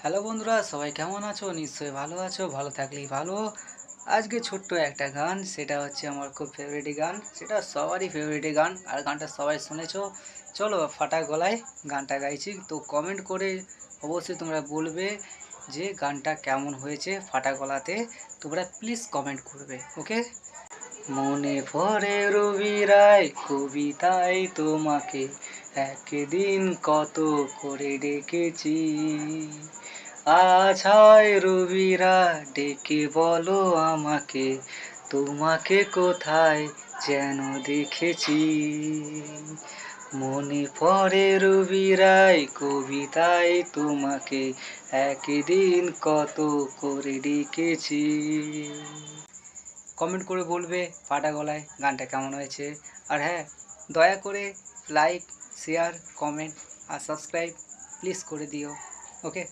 Hello বন্ধুরা, সবাই কেমন আছো? নিশ্চয়ই ভালো আছো। ভালো থাকলেই ভালো। আজকে ছোট্ট একটা গান, সেটা হচ্ছে আমার খুব ফেভারিট গান। সেটা সবারই ফেভারিট গান, আর গানটা সবাই শুনেছো। চলো ফাটা গলায় গানটা গাইছি। তো কমেন্ট করে অবশ্যই তোমরা বলবে যে গানটা কেমন হয়েছে ফাটা গলাতে। তোমরা প্লিজ কমেন্ট করবে, ওকে? মনে পড়ে রবি রায় কবিতায় তোমাকে, একদিন কত করে ডেকেছি। আজ হয় রবিরা, ডেকে বলো আমাকে, তোমাকে কোথায় যেন দেখেছি। মনে পড়ে রবি রায় কবিতায় তোমাকে, একদিন কত করে ডেকেছি। কমেন্ট করে বলবে ফাটা গলায় গানটা কেমন হয়েছে। আর হ্যাঁ, দয়া করে লাইক, শেয়ার, কমেন্ট আর সাবস্ক্রাইব প্লিজ করে দিও, ওকে?